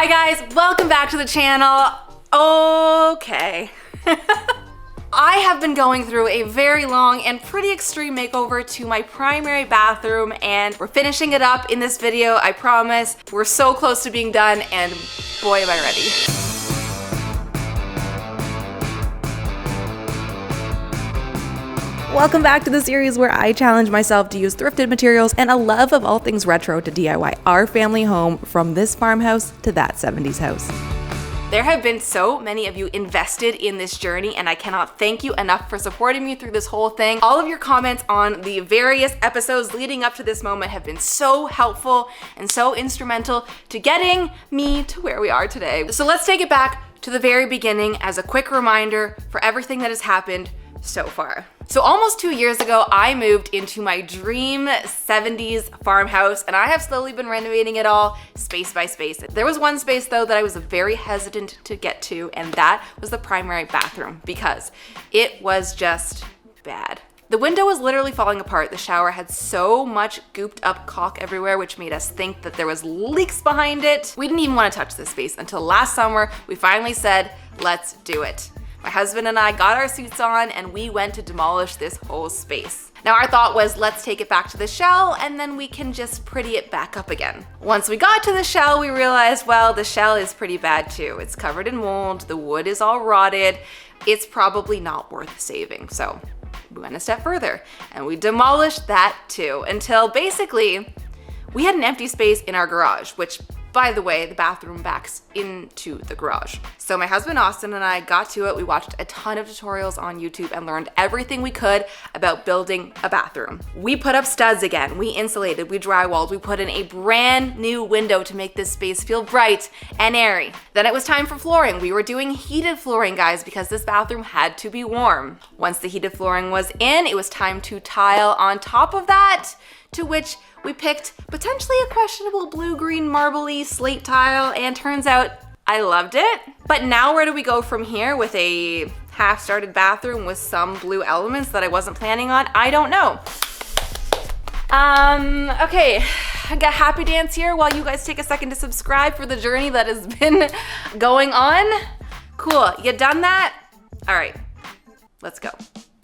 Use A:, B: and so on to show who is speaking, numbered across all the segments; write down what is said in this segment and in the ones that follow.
A: Hi guys, welcome back to the channel. Okay. I have been going through a very long and pretty extreme makeover to my primary bathroom, and we're finishing it up in this video, I promise. We're so close to being done, and boy am I ready. Welcome back to the series where I challenge myself to use thrifted materials and a love of all things retro to DIY our family home, from this farmhouse to that 70s house. There have been so many of you invested in this journey, and I cannot thank you enough for supporting me through this whole thing. All of your comments on the various episodes leading up to this moment have been so helpful and so instrumental to getting me to where we are today. So let's take it back to the very beginning as a quick reminder for everything that has happened so far. So almost 2 years ago, I moved into my dream 70s farmhouse, and I have slowly been renovating it all space by space. There was one space though that I was very hesitant to get to, and that was the primary bathroom because it was just bad. The window was literally falling apart. The shower had so much gooped up caulk everywhere, which made us think that there was leaks behind it. We didn't even want to touch this space until last summer. We finally said, let's do it. My husband and I got our suits on and we went to demolish this whole space. Now our thought was, let's take it back to the shell and then we can just pretty it back up again. Once we got to the shell, we realized, well, the shell is pretty bad too. It's covered in mold, the wood is all rotted. It's probably not worth saving. So we went a step further and we demolished that too, until basically we had an empty space in our garage, which, by the way, the bathroom backs into the garage. So my husband Austin and I got to it. We watched a ton of tutorials on YouTube and learned everything we could about building a bathroom. We put up studs again, we insulated, we drywalled, we put in a brand new window to make this space feel bright and airy. Then it was time for flooring. We were doing heated flooring, guys, because this bathroom had to be warm. Once the heated flooring was in, it was time to tile on top of that, to which we picked potentially a questionable blue-green marbly slate tile, and turns out I loved it. But now where do we go from here with a half-started bathroom with some blue elements that I wasn't planning on? I don't know. Okay, I got happy dance here while you guys take a second to subscribe for the journey that has been going on. Cool, you done that? All right, let's go.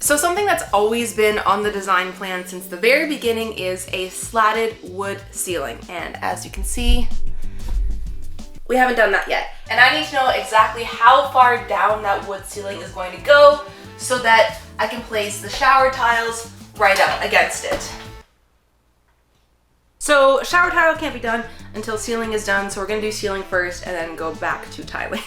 A: So something that's always been on the design plan since the very beginning is a slatted wood ceiling. And as you can see, we haven't done that yet. And I need to know exactly how far down that wood ceiling is going to go so that I can place the shower tiles right up against it. So shower tile can't be done until ceiling is done. So we're gonna do ceiling first and then go back to tiling.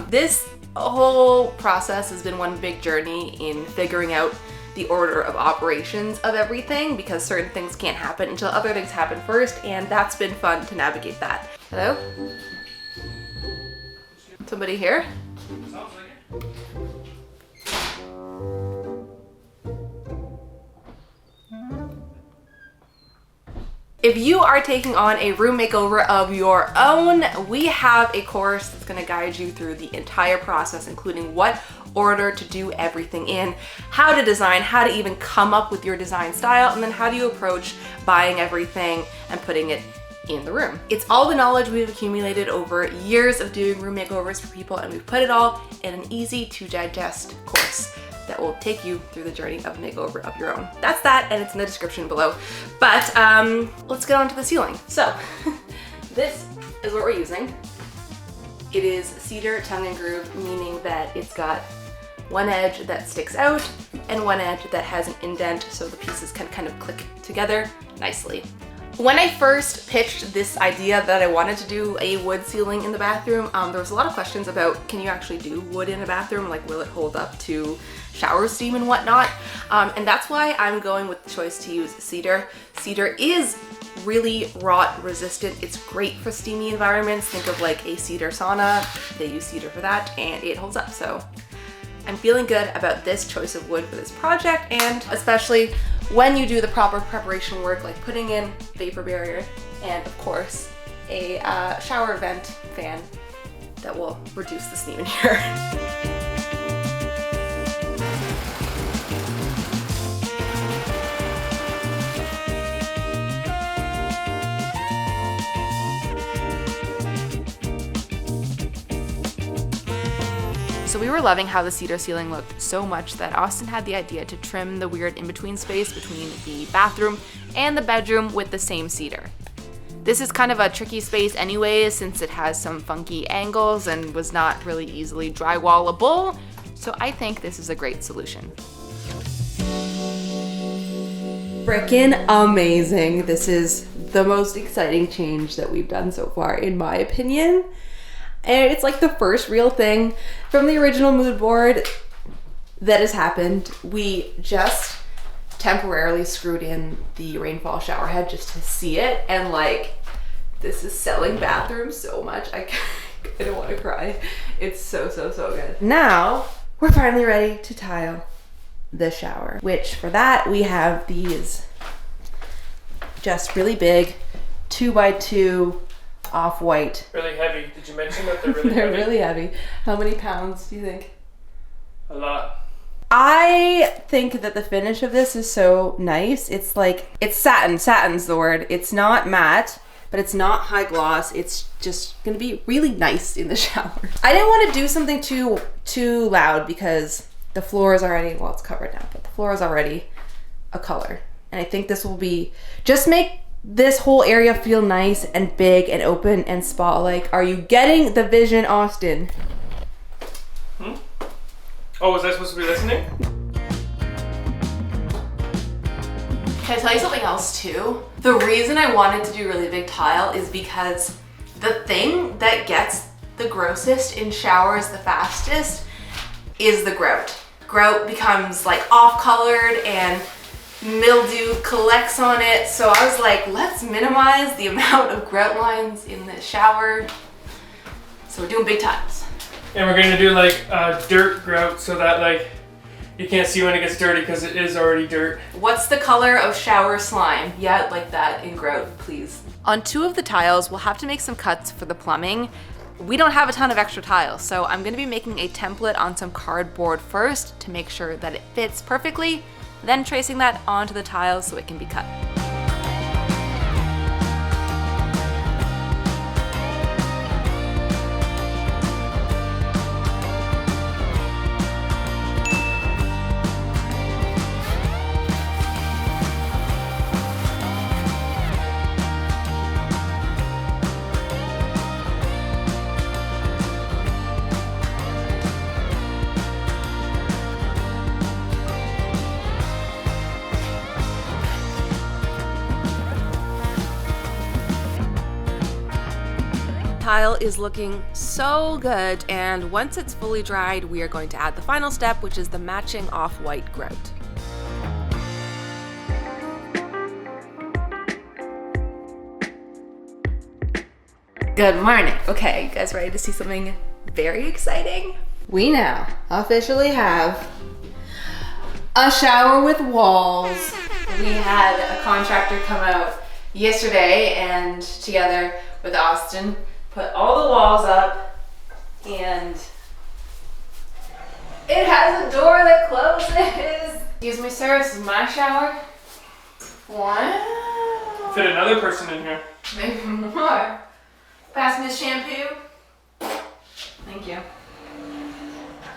A: This whole process has been one big journey in figuring out the order of operations of everything, because certain things can't happen until other things happen first, and that's been fun to navigate that. Hello? Somebody here?
B: Sounds like it.
A: If you are taking on a room makeover of your own, we have a course that's gonna guide you through the entire process, including what order to do everything in, how to design, how to even come up with your design style, and then how do you approach buying everything and putting it in the room. It's all the knowledge we've accumulated over years of doing room makeovers for people, and we've put it all in an easy to digest course that will take you through the journey of makeover of your own. That's that, and it's in the description below. But let's get on to the ceiling. So this is what we're using. It is cedar tongue and groove, meaning that it's got one edge that sticks out and one edge that has an indent, so the pieces can kind of click together nicely. When I first pitched this idea that I wanted to do a wood ceiling in the bathroom, there was a lot of questions about, can you actually do wood in a bathroom? Like, will it hold up to shower steam and whatnot? And that's why I'm going with the choice to use cedar. Cedar is really rot resistant. It's great for steamy environments. Think of like a cedar sauna. They use cedar for that, and it holds up. So I'm feeling good about this choice of wood for this project, and especially when you do the proper preparation work, like putting in vapor barrier and of course a shower vent fan that will reduce the steam in here. So we were loving how the cedar ceiling looked so much that Austin had the idea to trim the weird in-between space between the bathroom and the bedroom with the same cedar. This is kind of a tricky space anyways, since it has some funky angles and was not really easily drywallable, so I think this is a great solution. Frickin' amazing. This is the most exciting change that we've done so far, in my opinion. And it's like the first real thing from the original mood board that has happened. We just temporarily screwed in the rainfall shower head just to see it, and like, this is selling bathrooms so much. I don't want to cry. It's so good. Now we're finally ready to tile the shower, which for that we have these just really big 2x2 off-white.
B: Really heavy. Did you mention that they're really
A: They're
B: heavy?
A: really heavy. How many pounds do you think?
B: A lot.
A: I think that the finish of this is so nice. It's like, it's satin. Satin's the word. It's not matte, but it's not high gloss. It's just gonna be really nice in the shower. I didn't want to do something too loud because the floor is already, well, it's covered now, but the floor is already a color. And I think this will be, just make this whole area feel nice and big and open and spa-like. Are you getting the vision, Austin?
B: Oh, was I supposed to be listening?
A: Can I tell you something else too? The reason I wanted to do really big tile is because the thing that gets the grossest in showers the fastest is the grout. Grout becomes like off-colored and mildew collects on it. So I was like, let's minimize the amount of grout lines in the shower. So we're doing big tiles.
B: And we're gonna do like dirt grout so that like you can't see when it gets dirty because it is already dirt.
A: What's the color of shower slime? Yeah, like that in grout, please. On 2 of the tiles, we'll have to make some cuts for the plumbing. We don't have a ton of extra tiles, so I'm gonna be making a template on some cardboard first to make sure that it fits perfectly, then tracing that onto the tiles so it can be cut. Tile is looking so good, and once it's fully dried, we are going to add the final step, which is the matching off-white grout. Good morning. Okay, you guys ready to see something very exciting? We now officially have a shower with walls. We had a contractor come out yesterday and together with Austin put all the walls up, and it has a door that closes. Excuse me, sir, this is my shower. Wow.
B: Fit another person in here.
A: Maybe more. Pass me the shampoo. Thank you.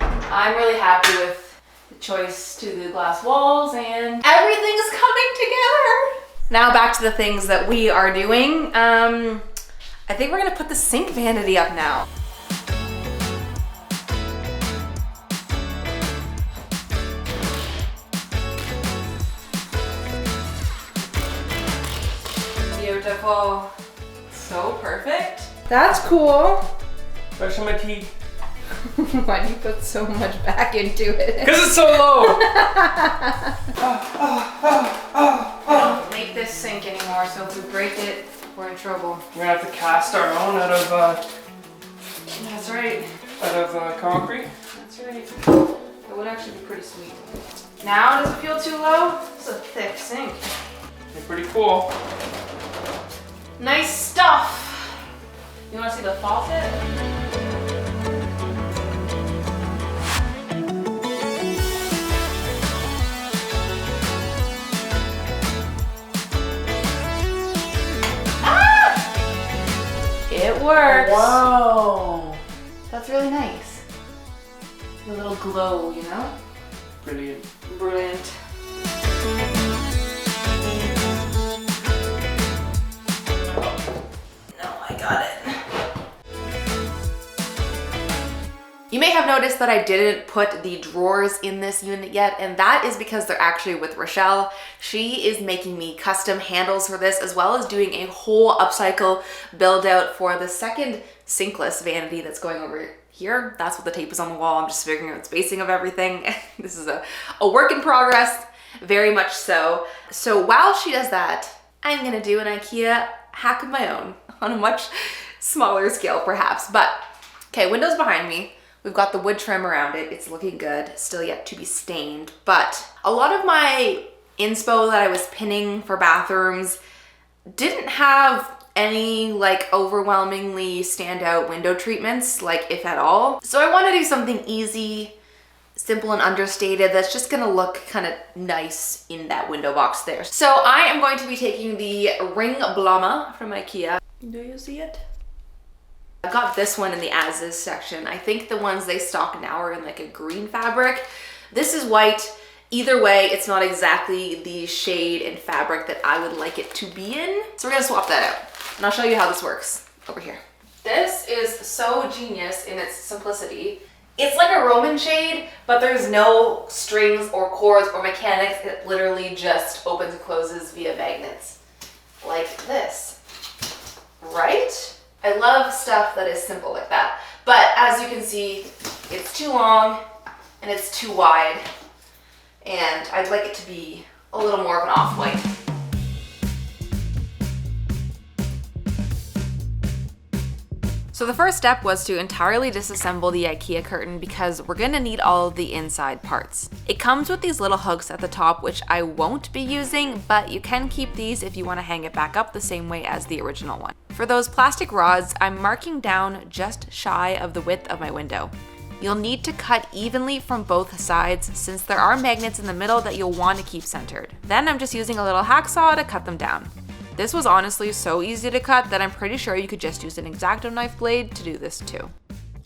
A: I'm really happy with the choice to the glass walls, and everything is coming together. Now back to the things that we are doing. I think we're gonna put the sink vanity up now. Beautiful. So perfect. That's cool.
B: Brush my teeth.
A: Why do you put so much back into it?
B: Because it's so low.
A: Don't make this sink anymore, so if we break it, we're in trouble.
B: We're gonna have to cast our own out of
A: That's right.
B: concrete.
A: That's right. It would actually be pretty sweet. Now, does it feel too low? It's a thick sink.
B: They're pretty cool.
A: Nice stuff. You want to see the faucet? It works.
B: Wow.
A: That's really nice. little glow, you know?
B: Brilliant.
A: Brilliant. No, I got it. You may have noticed that I didn't put the drawers in this unit yet, and that is because they're actually with Rochelle. She is making me custom handles for this, as well as doing a whole upcycle build out for the second sinkless vanity that's going over here. That's what the tape is on the wall. I'm just figuring out spacing of everything. This is a work in progress, very much so. So while she does that, I'm gonna do an IKEA hack of my own on a much smaller scale perhaps. But okay, windows behind me. We've got the wood trim around it. It's looking good, still yet to be stained. But a lot of my inspo that I was pinning for bathrooms didn't have any like overwhelmingly standout window treatments, like if at all. So I want to do something easy, simple and understated that's just gonna look kind of nice in that window box there. So I am going to be taking the Ring Blama from IKEA. Do you see it? I got this one in the as is section. I think the ones they stock now are in like a green fabric. This is white. Either way, it's not exactly the shade and fabric that I would like it to be in. So we're gonna swap that out. And I'll show you how this works over here. This is so genius in its simplicity. It's like a Roman shade, but there's no strings or cords or mechanics. It literally just opens and closes via magnets. Like this, right? I love stuff that is simple like that. But as you can see, it's too long and it's too wide. And I'd like it to be a little more of an off-white. So the first step was to entirely disassemble the IKEA curtain because we're gonna need all of the inside parts. It comes with these little hooks at the top, which I won't be using, but you can keep these if you wanna hang it back up the same way as the original one. For those plastic rods, I'm marking down just shy of the width of my window. You'll need to cut evenly from both sides since there are magnets in the middle that you'll want to keep centered. Then I'm just using a little hacksaw to cut them down. This was honestly so easy to cut that I'm pretty sure you could just use an X-Acto knife blade to do this too.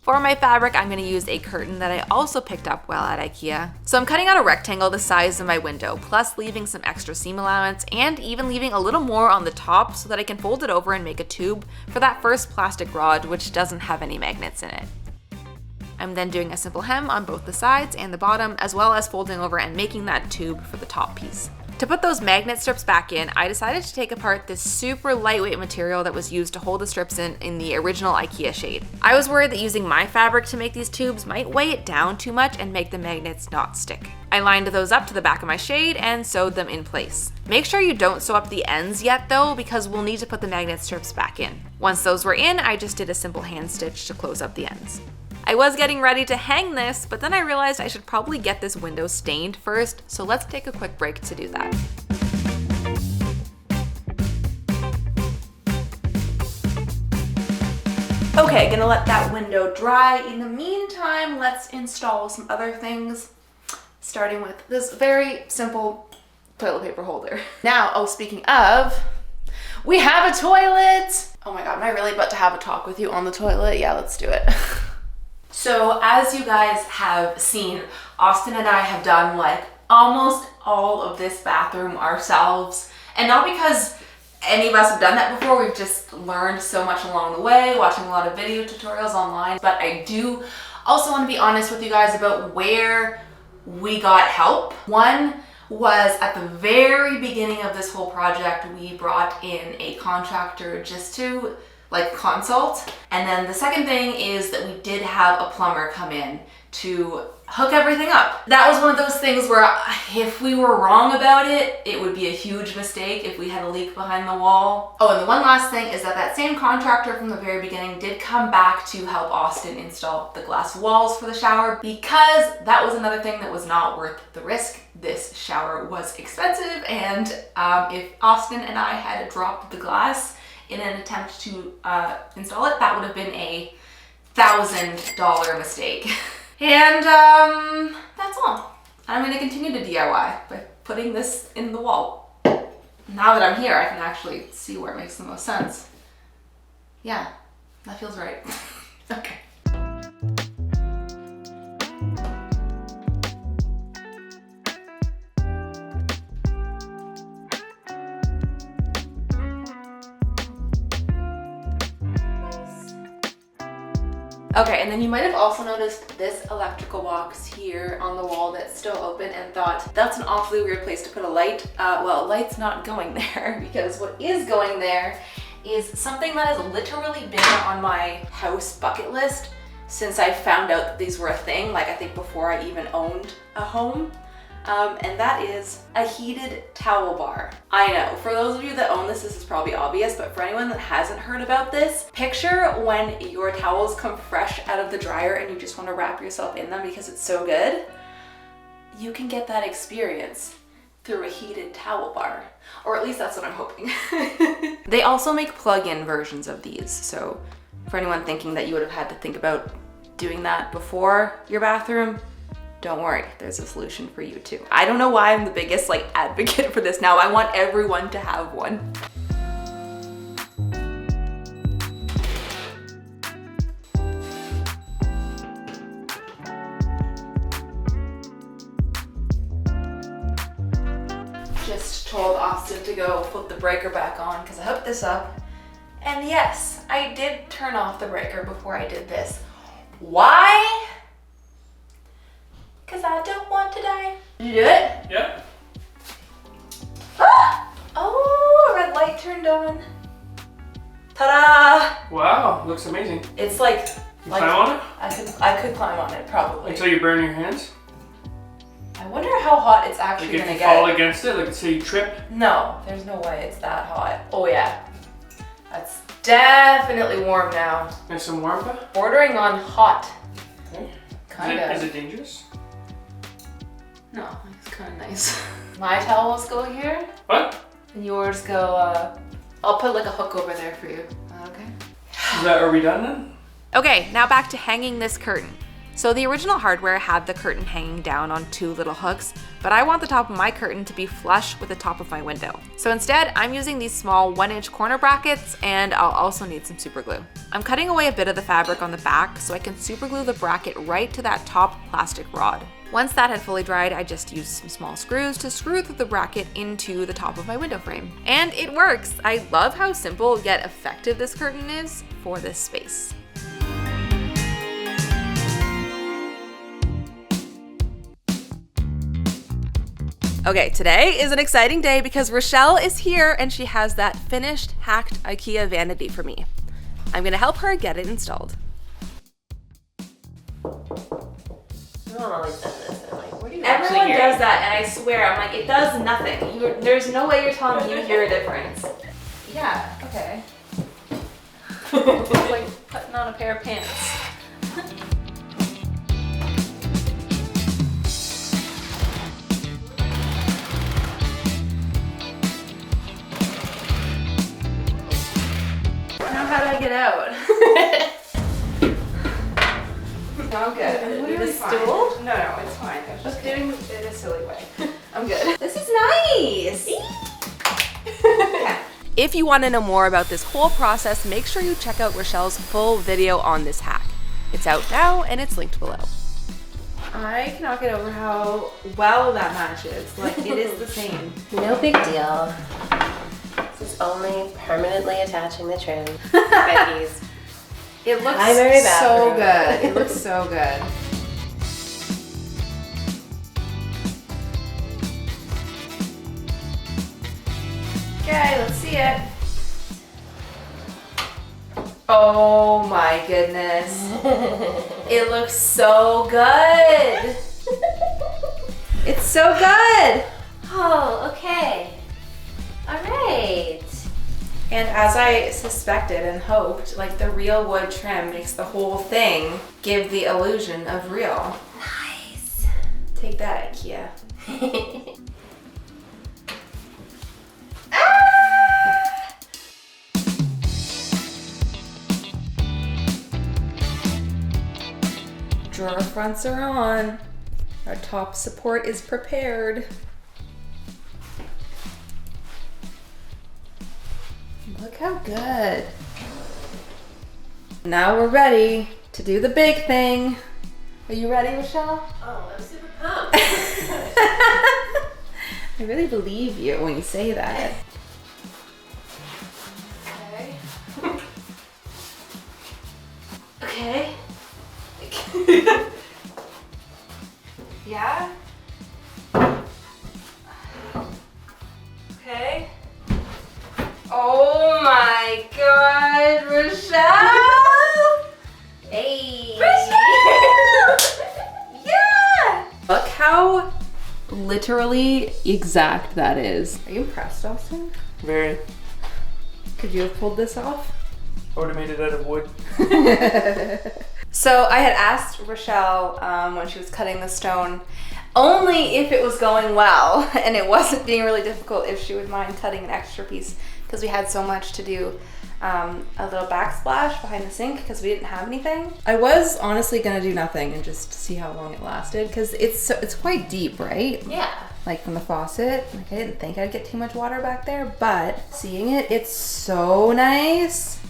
A: For my fabric, I'm going to use a curtain that I also picked up while at IKEA. So I'm cutting out a rectangle the size of my window, plus leaving some extra seam allowance and even leaving a little more on the top so that I can fold it over and make a tube for that first plastic rod, which doesn't have any magnets in it. I'm then doing a simple hem on both the sides and the bottom, as well as folding over and making that tube for the top piece. To put those magnet strips back in, I decided to take apart this super lightweight material that was used to hold the strips in the original IKEA shade. I was worried that using my fabric to make these tubes might weigh it down too much and make the magnets not stick. I lined those up to the back of my shade and sewed them in place. Make sure you don't sew up the ends yet though, because we'll need to put the magnet strips back in. Once those were in, I just did a simple hand stitch to close up the ends. I was getting ready to hang this, but then I realized I should probably get this window stained first, so let's take a quick break to do that. Okay, gonna let that window dry. In the meantime, let's install some other things, starting with this very simple toilet paper holder. Now, oh, speaking of, we have a toilet! Oh my god, am I really about to have a talk with you on the toilet? Yeah, let's do it. So as you guys have seen, Austin and I have done like almost all of this bathroom ourselves. And not because any of us have done that before, we've just learned so much along the way, watching a lot of video tutorials online. But I do also want to be honest with you guys about where we got help. One was at the very beginning of this whole project, we brought in a contractor just to like consult. And then the second thing is that we did have a plumber come in to hook everything up. That was one of those things where if we were wrong about it, it would be a huge mistake if we had a leak behind the wall. Oh, and the one last thing is that same contractor from the very beginning did come back to help Austin install the glass walls for the shower, because that was another thing that was not worth the risk. This shower was expensive, and if Austin and I had dropped the glass in an attempt to install it, that would have been a $1,000 mistake. And that's all. I'm gonna continue to DIY by putting this in the wall. Now that I'm here, I can actually see where it makes the most sense. Yeah, that feels right. Okay. Okay, and then you might have also noticed this electrical box here on the wall that's still open and thought, that's an awfully weird place to put a light. Well, a light's not going there because what is going there is something that has literally been on my house bucket list since I found out that these were a thing, like I think before I even owned a home. And that is a heated towel bar. I know, for those of you that own this is probably obvious, but for anyone that hasn't heard about this, picture when your towels come fresh out of the dryer and you just want to wrap yourself in them because it's so good. You can get that experience through a heated towel bar, or at least that's what I'm hoping. They also make plug-in versions of these, so for anyone thinking that you would have had to think about doing that before your bathroom, don't worry, there's a solution for you too. I don't know why I'm the biggest like advocate for this now. I want everyone to have one. Just told Austin to go put the breaker back on because I hooked this up. And yes, I did turn off the breaker before I did this. Why? Because I don't want to die. Did you do it?
B: Yeah.
A: Ah! Oh, a red light turned on. Ta-da!
B: Wow, looks amazing.
A: It's like,
B: Climb on it?
A: I could climb on it probably.
B: Until you burn your hands?
A: I wonder how hot it's actually
B: Like if
A: gonna
B: you
A: get.
B: fall against it, like say you trip.
A: No, there's no way it's that hot. Oh yeah. That's definitely warm now.
B: There's some warmth.
A: Bordering on hot.
B: Okay.
A: Kind of.
B: Is it dangerous?
A: No, it's kind of nice. My towels go here.
B: What?
A: And yours go, I'll put like a hook over there for you. Okay.
B: Are we done then?
A: Okay, now back to hanging this curtain. So the original hardware had the curtain hanging down on two little hooks, but I want the top of my curtain to be flush with the top of my window. So instead, I'm using these small 1-inch corner brackets, and I'll also need some super glue. I'm cutting away a bit of the fabric on the back so I can super glue the bracket right to that top plastic rod. Once that had fully dried, I just used some small screws to screw through the bracket into the top of my window frame. And it works! I love how simple yet effective this curtain is for this space. Okay, today is an exciting day because Rochelle is here and she has that finished, hacked IKEA vanity for me. I'm gonna help her get it installed.
C: Everyone always does this. They're like, what are you
A: Everyone
C: actually
A: does that, and I swear, I'm like, it does nothing. There's no way you're telling me you hear a difference. Yeah, okay. It's like putting on a pair of pants. Now how do I get out? No, I'm good.
C: Literally
A: The
C: fine.
A: stool?
C: No, it's fine.
A: I was doing it in a silly way. I'm good. This is nice! Yeah. If you want to know more about this whole process, make sure you check out Rochelle's full video on this hack. It's out now and it's linked below. I cannot get over how well that matches. Like, it is the same.
C: No big deal. This is only permanently attaching the trim to Becky's.
A: It looks
C: Primary
A: so
C: bathroom.
A: good. It looks so good. Okay, let's see it. Oh my goodness. It looks so good. It's so good.
C: Oh, okay. All right.
A: And as I suspected and hoped, like the real wood trim makes the whole thing give the illusion of real.
C: Nice.
A: Take that, IKEA. Drawer fronts are on. Our top support is prepared. Look how good. Now we're ready to do the big thing. Are you ready, Rochelle?
C: Oh, I'm super pumped.
A: I really believe you when you say that. Okay. Okay. Yeah? Okay. Oh my god, Rochelle!
C: Hey!
A: Rochelle! Yeah! Look how literally exact that is. Are you impressed, Austin?
B: Very.
A: Could you have pulled this off?
B: I would have made it out of wood.
A: So I had asked Rochelle when she was cutting the stone only if it was going well and it wasn't being really difficult, if she would mind cutting an extra piece, because we had so much to do. A little backsplash behind the sink because we didn't have anything. I was honestly gonna do nothing and just see how long it lasted, because it's quite deep, right?
C: Yeah.
A: Like from the faucet. Like I didn't think I'd get too much water back there, but seeing it, it's so nice.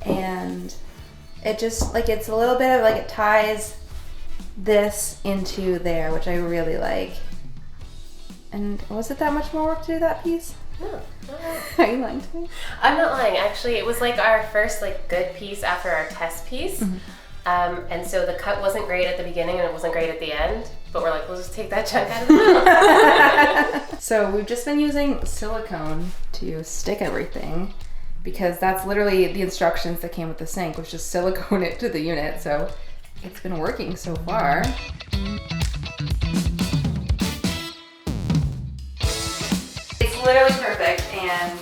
A: And it just, like, it's a little bit of, like, it ties this into there, which I really like. And was it that much more work to do that piece?
C: No.
A: Are you lying to me?
C: I'm not lying. Actually, it was like our first like good piece after our test piece. And so the cut wasn't great at the beginning and it wasn't great at the end. But we're like, we'll just take that chunk out of the middle.
A: So we've just been using silicone to stick everything, because that's literally the instructions that came with the sink, was just silicone it to the unit. So it's been working so far. It's literally perfect, and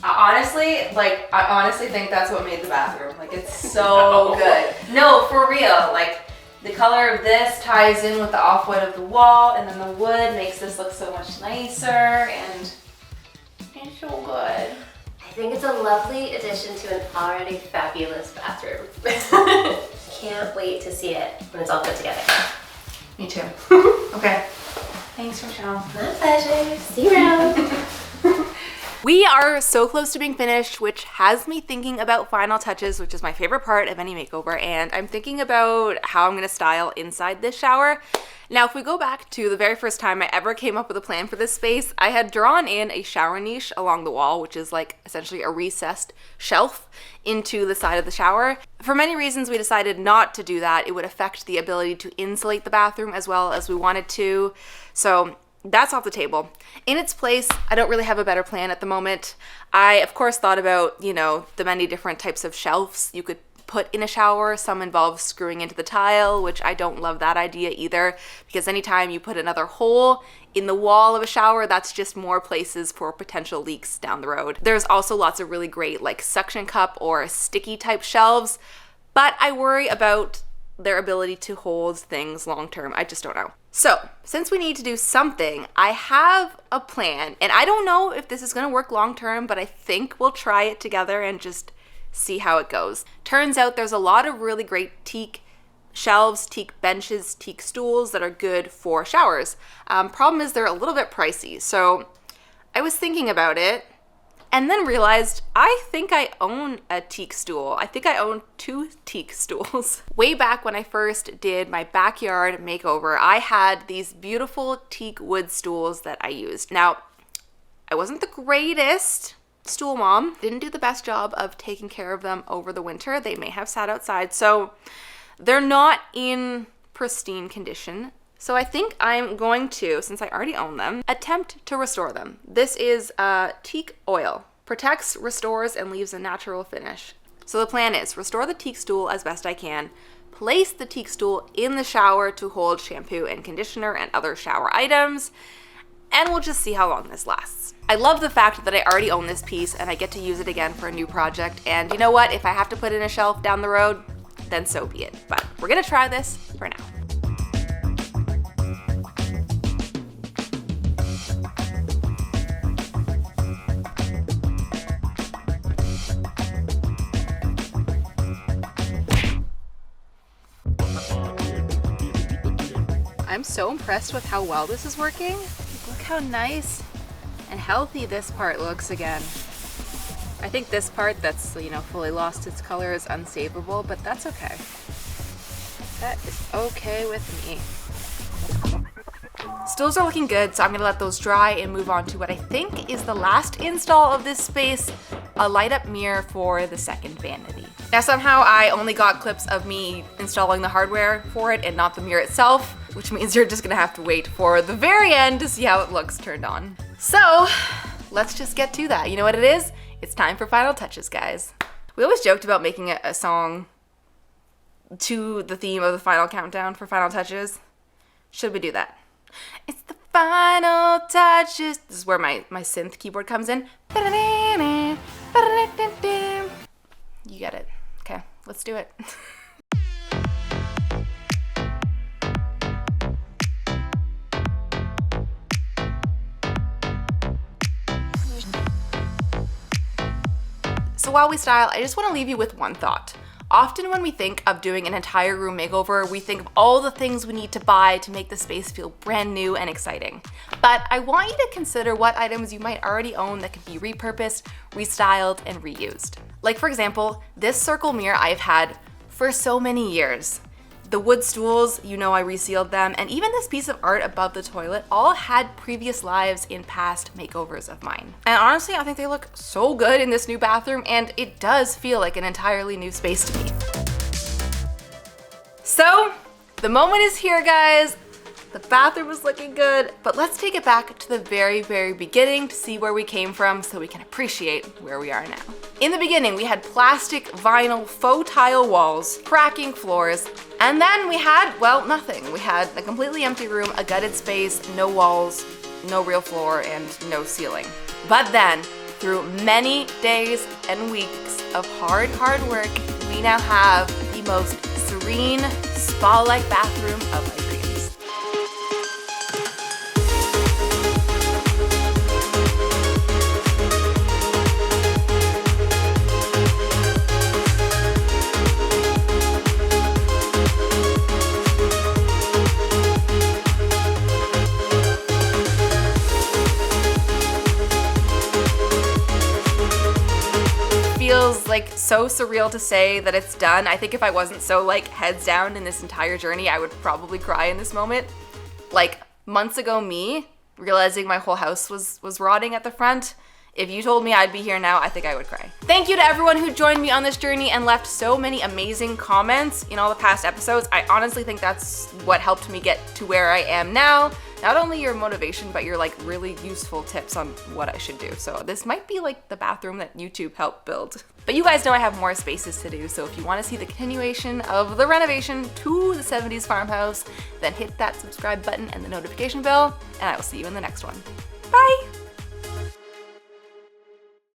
A: I honestly think that's what made the bathroom. Like, it's so good. No, for real. Like, the color of this ties in with the off-white of the wall, and then the wood makes this look so much nicer, and it's so good.
C: I think it's a lovely addition to an already fabulous bathroom. Can't wait to see it when it's all put together.
A: Me too. Okay. Thanks, Rochelle.
C: My pleasure. See you around.
A: We are so close to being finished, which has me thinking about final touches, which is my favorite part of any makeover, and I'm thinking about how I'm going to style inside this shower. Now, if we go back to the very first time I ever came up with a plan for this space, I had drawn in a shower niche along the wall, which is like essentially a recessed shelf into the side of the shower. For many reasons, we decided not to do that. It would affect the ability to insulate the bathroom as well as we wanted to. So that's off the table. In its place, I don't really have a better plan at the moment. I, of course, thought about, the many different types of shelves you could put in a shower. Some involve screwing into the tile, which I don't love that idea either, because anytime you put another hole in the wall of a shower, that's just more places for potential leaks down the road. There's also lots of really great like suction cup or sticky type shelves, but I worry about their ability to hold things long term. I just don't know. So, since we need to do something, I have a plan, and I don't know if this is gonna work long term, but I think we'll try it together and just see how it goes. Turns out there's a lot of really great teak shelves, teak benches, teak stools that are good for showers. Problem is they're a little bit pricey. So I was thinking about it and then realized I think I own a teak stool. I think I own 2 teak stools. Way back when I first did my backyard makeover, I had these beautiful teak wood stools that I used. Now, I wasn't the greatest stool mom, didn't do the best job of taking care of them over the winter. They may have sat outside, so they're not in pristine condition. So I think I'm going to, since I already own them, attempt to restore them. This is teak oil. Protects, restores, and leaves a natural finish. So the plan is restore the teak stool as best I can, place the teak stool in the shower to hold shampoo and conditioner and other shower items, and we'll just see how long this lasts. I love the fact that I already own this piece and I get to use it again for a new project. And you know what? If I have to put in a shelf down the road, then so be it. But we're gonna try this for now. I'm so impressed with how well this is working. Look how nice and healthy this part looks again. I think this part that's, fully lost its color is unsavable, but that's okay. That is okay with me. Stools are looking good, so I'm gonna let those dry and move on to what I think is the last install of this space, a light up mirror for the second vanity. Now somehow I only got clips of me installing the hardware for it and not the mirror itself, which means you're just gonna have to wait for the very end to see how it looks turned on. So let's just get to that. You know what it is? It's time for final touches, guys. We always joked about making a song to the theme of the final countdown for final touches. Should we do that? It's the final touches. This is where my synth keyboard comes in. You get it. Okay, let's do it. So while we style, I just want to leave you with one thought. Often when we think of doing an entire room makeover, we think of all the things we need to buy to make the space feel brand new and exciting. But I want you to consider what items you might already own that could be repurposed, restyled, and reused. Like for example, this circle mirror I've had for so many years. The wood stools, you know I resealed them, and even this piece of art above the toilet all had previous lives in past makeovers of mine. And honestly, I think they look so good in this new bathroom, and it does feel like an entirely new space to me. So, the moment is here, guys. The bathroom is looking good, but let's take it back to the very, very beginning to see where we came from so we can appreciate where we are now. In the beginning, we had plastic, vinyl, faux tile walls, cracking floors, and then we had, well, nothing. We had a completely empty room, a gutted space, no walls, no real floor, and no ceiling. But then, through many days and weeks of hard work, we now have the most serene, spa-like bathroom of my dreams. Feels like so surreal to say that it's done. I think if I wasn't so like heads down in this entire journey, I would probably cry in this moment. Like months ago me, realizing my whole house was rotting at the front, if you told me I'd be here now, I think I would cry. Thank you to everyone who joined me on this journey and left so many amazing comments in all the past episodes. I honestly think that's what helped me get to where I am now. Not only your motivation, but your like really useful tips on what I should do. So this might be like the bathroom that YouTube helped build. But you guys know I have more spaces to do, so if you want to see the continuation of the renovation to the 70s farmhouse, then hit that subscribe button and the notification bell, and I will see you in the next one. Bye!